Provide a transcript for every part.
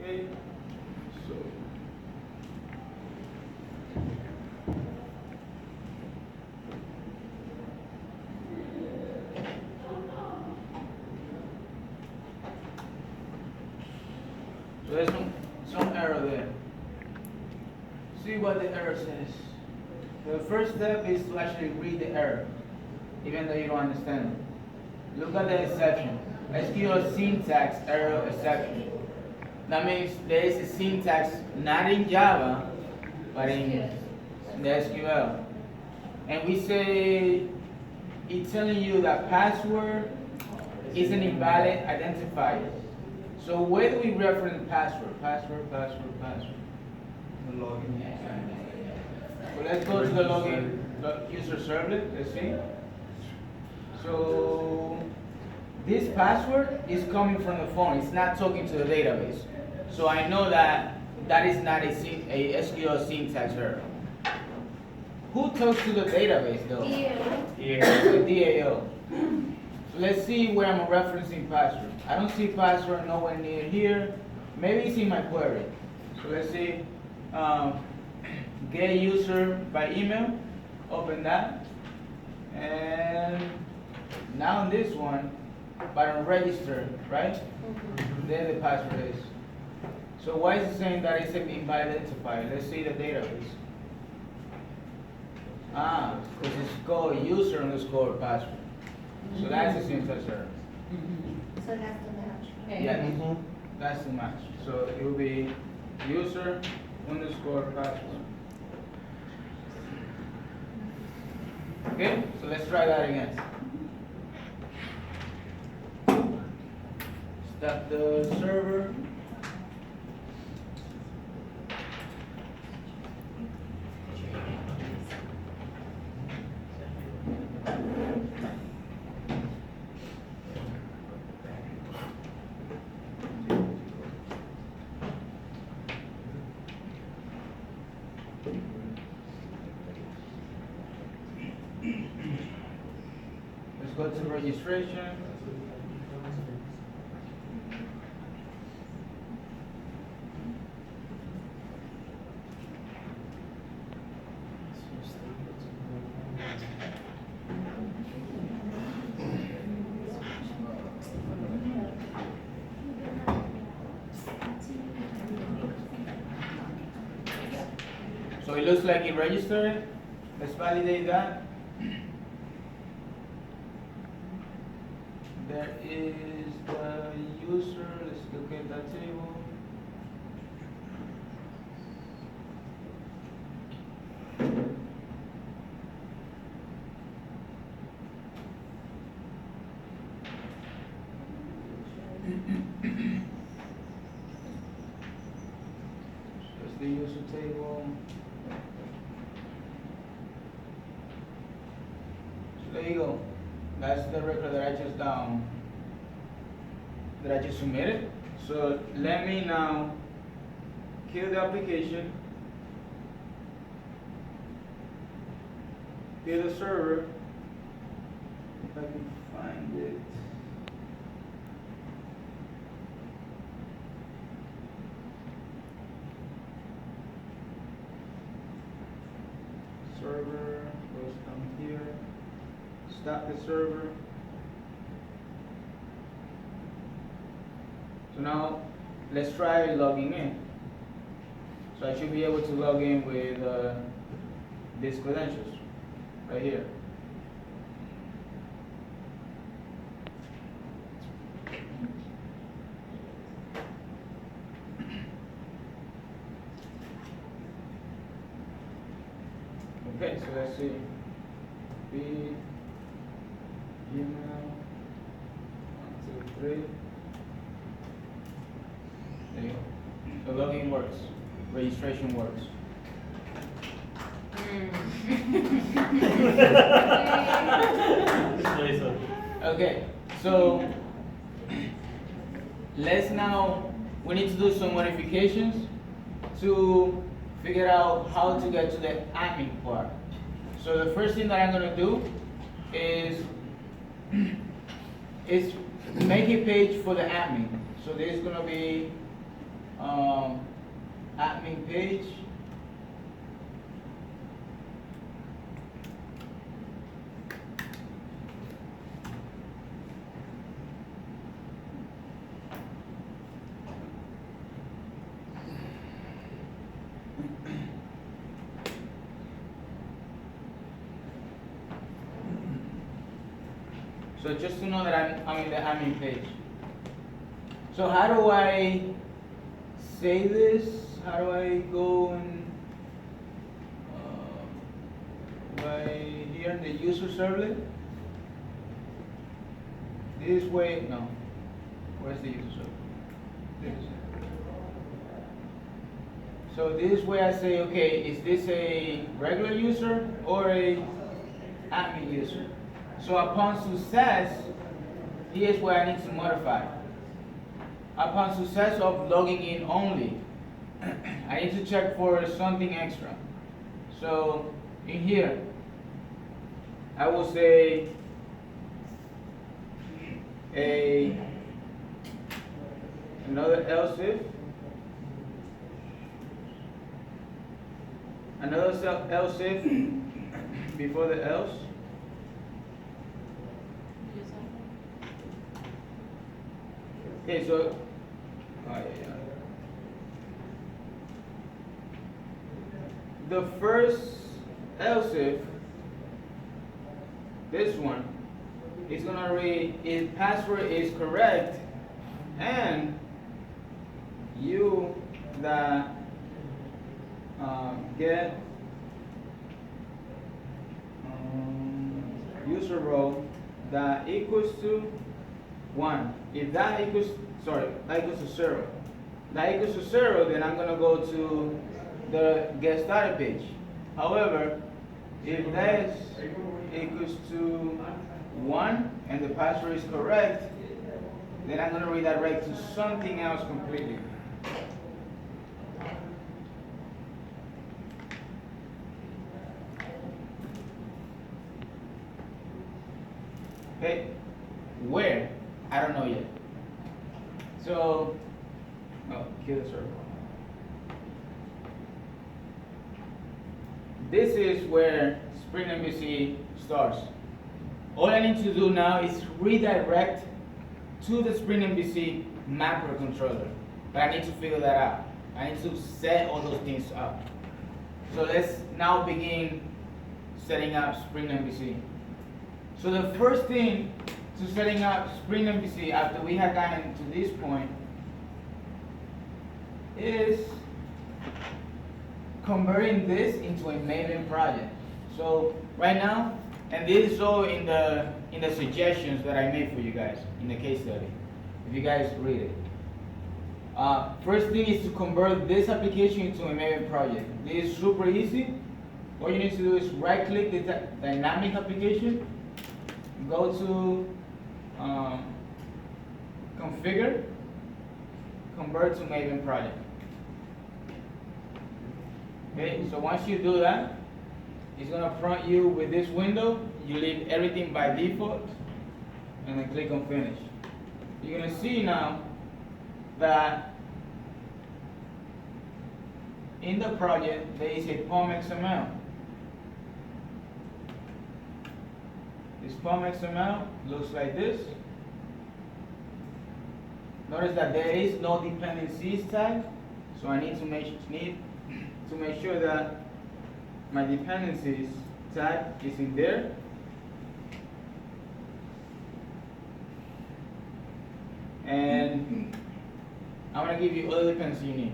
Okay, so there's some error there. See what the error says. The first step is to actually read the error, even though you don't understand it. Look at the exception. SQL syntax error exception. That means there is a syntax not in Java, but in the SQL. And we say it's telling you that password is an invalid identifier. So where do we reference password? Password. The login. So let's go to the login, the user servlet, let's see. So this password is coming from the phone, it's not talking to the database. So I know that that is not a SQL syntax error. Who talks to the database though? The DAO. So let's see where I'm referencing password. I don't see password nowhere near here. Maybe it's in my query. So let's see. Get user by email, open that, and now on this one, button register, right? There the password is. So why is it saying that it's an invalid identifier? Let's see the database. Because it's called user underscore password. So that's a syntax error. So that's the match. Yeah, that's the match. So it will be user underscore password. Okay, so let's try that again. Start the server. Let's go to registration. So it looks like it registered. Let's validate that. There is the user. Let's look at that table. That's the user table. So there you go. That's the record that I just submitted. So let me now kill the application, kill the server, if I can find it. Server goes down here. Stop the server. So now let's try logging in. So I should be able to log in with these credentials right here. Okay, so let's see. B, Gmail, 1, 2, 3. There you go. The login works. Registration works. Okay, so let's now, we need to do some modifications to figure out how to get to the admin part. So the first thing that I'm gonna do is make a page for the admin. So this is gonna be admin page. So just to know that I'm in the admin page. So how do I say this? How do I go and right here in the user servlet? This way, no. Where's the user servlet? This. So this way I say, okay, is this a regular user or a admin user? So upon success, here's where I need to modify. Upon success of logging in only, I need to check for something extra. So in here, I will say another else if, another else if before the else. Okay, so, the first else if, this one, is gonna read if password is correct and you that get user role that equals to 1. If that equals, that equals to 0. That equals to 0, then I'm gonna go to the get started page. However, if that equals to 1 and the password is correct, then I'm gonna redirect to something else completely. Okay, where? I don't know yet. So, kill the server. This is where Spring MVC starts. All I need to do now is redirect to the Spring MVC macro controller. But I need to figure that out. I need to set all those things up. So let's now begin setting up Spring MVC. So the first thing to setting up Spring MVC after we have gotten to this point is converting this into a Maven project. So right now, and this is all in the suggestions that I made for you guys in the case study, if you guys read it. First thing is to convert this application into a Maven project. This is super easy. All you need to do is right click the dynamic application, go to configure, convert to Maven project. Okay, so once you do that, it's gonna prompt you with this window. You leave everything by default, and then click on finish. You're gonna see now that in the project there is a POM XML. This POM XML looks like this. Notice that there is no dependencies tag, so I need to make sure that my dependencies tag is in there. And I'm gonna give you all the dependencies you need.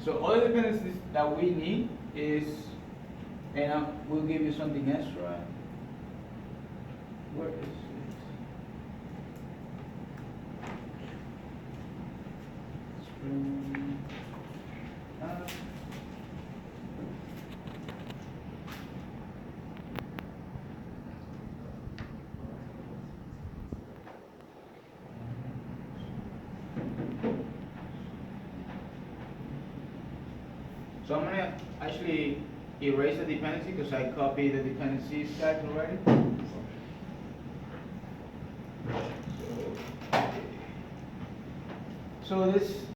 So all the dependencies that we need is, and we'll give you something extra. Where is it? Spring. So I'm gonna actually erase the dependency because I copied the dependencies tag already. So this